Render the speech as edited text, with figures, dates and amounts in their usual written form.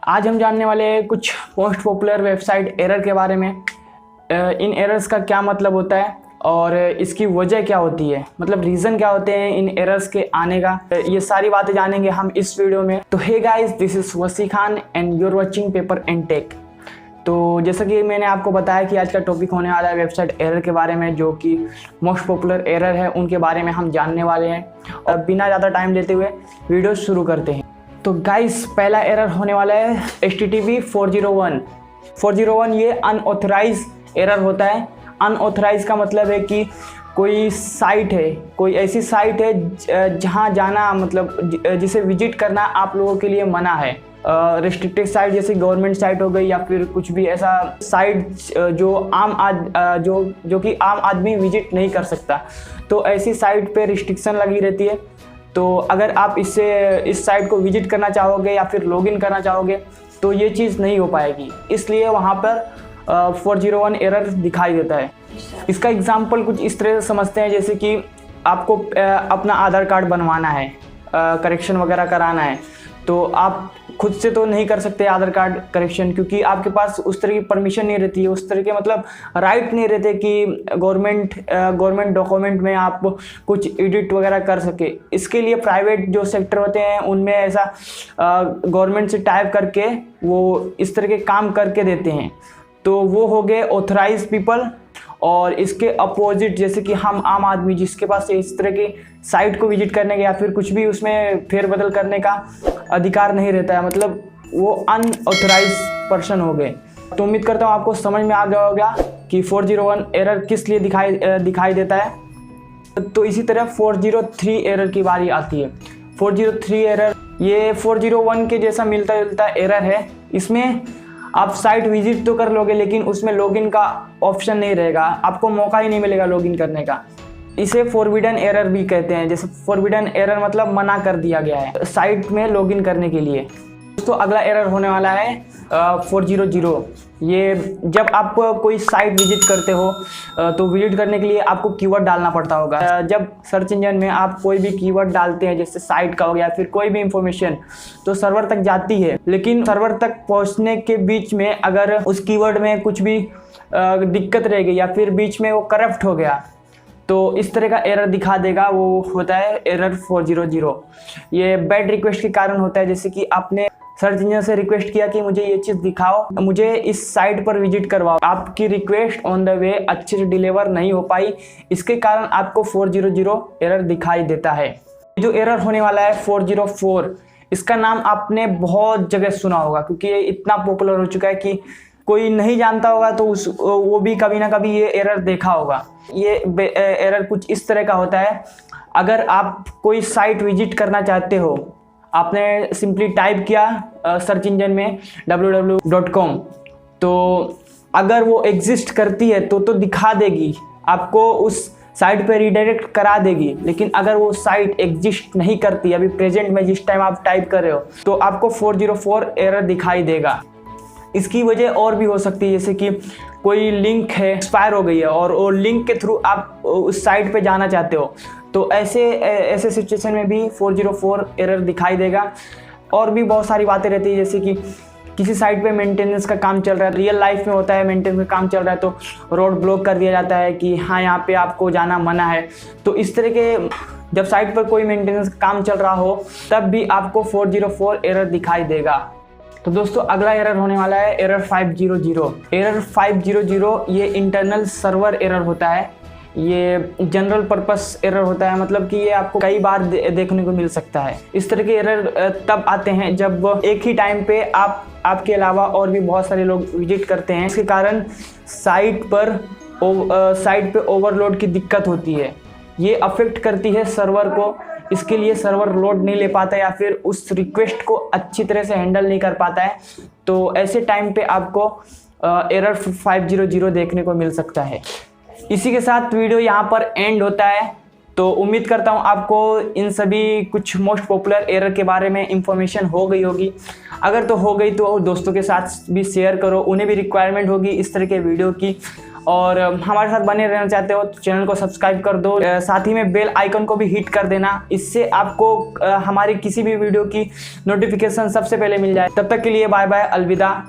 आज हम जानने वाले हैं कुछ मोस्ट पॉपुलर वेबसाइट एरर के बारे में। इन एरर्स का क्या मतलब होता है और इसकी वजह क्या होती है, मतलब रीज़न क्या होते हैं इन एरर्स के आने का, ये सारी बातें जानेंगे हम इस वीडियो में। तो hey guys, this is Wasi Khan and you are watching paper and tech. तो जैसा कि मैंने आपको बताया कि आज का टॉपिक होने वाला है वेबसाइट एरर के बारे में, जो कि मोस्ट पॉपुलर एरर है उनके बारे में हम जानने वाले हैं। और बिना ज़्यादा टाइम लेते हुए वीडियो शुरू करते हैं। तो गाइस, पहला एरर होने वाला है HTTP 401। ये अनऑथराइज एरर होता है। अनऑथराइज का मतलब है कि कोई साइट है, कोई ऐसी साइट है जहां जाना, मतलब जिसे विजिट करना आप लोगों के लिए मना है। रिस्ट्रिक्टेड साइट जैसे गवर्नमेंट साइट हो गई या फिर कुछ भी ऐसा साइट जो कि आम आदमी विजिट नहीं कर सकता, तो ऐसी साइट पे रिस्ट्रिक्शन लगी रहती है। तो अगर आप इस साइट को विजिट करना चाहोगे या फिर लॉगिन करना चाहोगे तो ये चीज़ नहीं हो पाएगी, इसलिए वहाँ पर 401 एरर दिखाई देता है। इसका एग्जाम्पल कुछ इस तरह से समझते हैं, जैसे कि आपको अपना आधार कार्ड बनवाना है, करेक्शन वगैरह कराना है, तो आप खुद से तो नहीं कर सकते आधार कार्ड करेक्शन, क्योंकि आपके पास उस तरह की परमिशन नहीं रहती है, उस तरह के मतलब राइट नहीं रहते कि गवर्नमेंट डॉक्यूमेंट में आप कुछ एडिट वगैरह कर सके। इसके लिए प्राइवेट जो सेक्टर होते हैं उनमें ऐसा गवर्नमेंट से टाइप करके वो इस तरह के काम करके देते हैं। तो वो हो गए ऑथराइज पीपल। और इसके अपोजिट जैसे कि हम आम आदमी जिसके पास इस तरह की साइट को विजिट करने का या फिर कुछ भी उसमें फेरबदल करने का अधिकार नहीं रहता है, मतलब वो अनऑथराइज पर्सन हो गए। तो उम्मीद करता हूँ आपको समझ में आ गया होगा कि 401 एरर किस लिए दिखाई देता है। तो इसी तरह 403 एरर की बारी आती है। 403 एरर ये 401 के जैसा मिलता जुलता एरर है। इसमें आप साइट विजिट तो कर लोगे लेकिन उसमें लॉगिन का ऑप्शन नहीं रहेगा, आपको मौका ही नहीं मिलेगा लॉगिन करने का। इसे फॉरबिडन एरर भी कहते हैं। जैसे फॉरबिडन एरर मतलब मना कर दिया गया है साइट में लॉगिन करने के लिए। दोस्तों, अगला एरर होने वाला है 400। ये जब आप कोई साइट विजिट करते हो तो विजिट करने के लिए आपको कीवर्ड डालना पड़ता होगा। जब सर्च इंजन में आप कोई भी कीवर्ड डालते हैं, जैसे साइट का हो गया फिर कोई भी इंफॉर्मेशन, तो सर्वर तक जाती है। लेकिन सर्वर तक पहुंचने के बीच में अगर उस कीवर्ड में कुछ भी दिक्कत रह गई या फिर बीच में वो करप्ट हो गया तो इस तरह का एरर दिखा देगा। वो होता है एरर 400। ये बैड रिक्वेस्ट के कारण होता है। जैसे कि आपने सर्च इंजन से रिक्वेस्ट किया कि मुझे ये चीज़ दिखाओ, मुझे इस साइट पर विजिट करवाओ, आपकी रिक्वेस्ट ऑन द वे अच्छे से डिलीवर नहीं हो पाई, इसके कारण आपको 400 एरर दिखाई देता है। जो एरर होने वाला है 404, इसका नाम आपने बहुत जगह सुना होगा क्योंकि ये इतना पॉपुलर हो चुका है कि कोई नहीं जानता होगा तो वो भी कभी ना कभी ये एरर देखा होगा। ये एरर कुछ इस तरह का होता है। अगर आप कोई साइट विजिट करना चाहते हो, आपने सिंपली टाइप किया सर्च इंजन में www.com, तो अगर वो एग्जिस्ट करती है तो दिखा देगी, आपको उस साइट पे रीडायरेक्ट करा देगी। लेकिन अगर वो साइट एग्जिस्ट नहीं करती, अभी प्रेजेंट में जिस टाइम आप टाइप कर रहे हो, तो आपको 404 एरर दिखाई देगा। इसकी वजह और भी हो सकती है, जैसे कि कोई लिंक है एक्सपायर हो गई है और वो लिंक के थ्रू आप उस साइट पे जाना चाहते हो, तो ऐसे सिचुएशन में भी 404 एरर दिखाई देगा। और भी बहुत सारी बातें रहती है, जैसे कि किसी साइट पे मेंटेनेंस का काम चल रहा है, रियल लाइफ में होता है, मेंटेनेंस का काम चल रहा है तो रोड ब्लॉक कर दिया जाता है कि हाँ यहाँ पे आपको जाना मना है। तो इस तरह के जब साइट पर कोई मेंटेनेंस का काम चल रहा हो तब भी आपको 404 एरर दिखाई देगा। तो दोस्तों, अगला एरर होने वाला है एरर 500। एरर 500 ये इंटरनल सर्वर एरर होता है। ये जनरल पर्पस एरर होता है, मतलब कि ये आपको कई बार देखने को मिल सकता है। इस तरह के एरर तब आते हैं जब एक ही टाइम पे आपके अलावा और भी बहुत सारे लोग विजिट करते हैं। इसके कारण साइट पे ओवरलोड की दिक्कत होती है। ये अफेक्ट करती है सर्वर को। इसके लिए सर्वर लोड नहीं ले पाता या फिर उस रिक्वेस्ट को अच्छी तरह से हैंडल नहीं कर पाता है। तो ऐसे टाइम पे आपको एरर 500 देखने को मिल सकता है। इसी के साथ वीडियो यहाँ पर एंड होता है। तो उम्मीद करता हूँ आपको इन सभी कुछ मोस्ट पॉपुलर एरर के बारे में इंफॉर्मेशन हो गई होगी। अगर तो हो गई तो दोस्तों के साथ भी शेयर करो, उन्हें भी रिक्वायरमेंट होगी इस तरह के वीडियो की। और हमारे साथ बने रहना चाहते हो तो चैनल को सब्सक्राइब कर दो, साथ ही में बेल आइकन को भी हिट कर देना। इससे आपको हमारी किसी भी वीडियो की नोटिफिकेशन सबसे पहले मिल जाए। तब तक के लिए बाय बाय, अलविदा।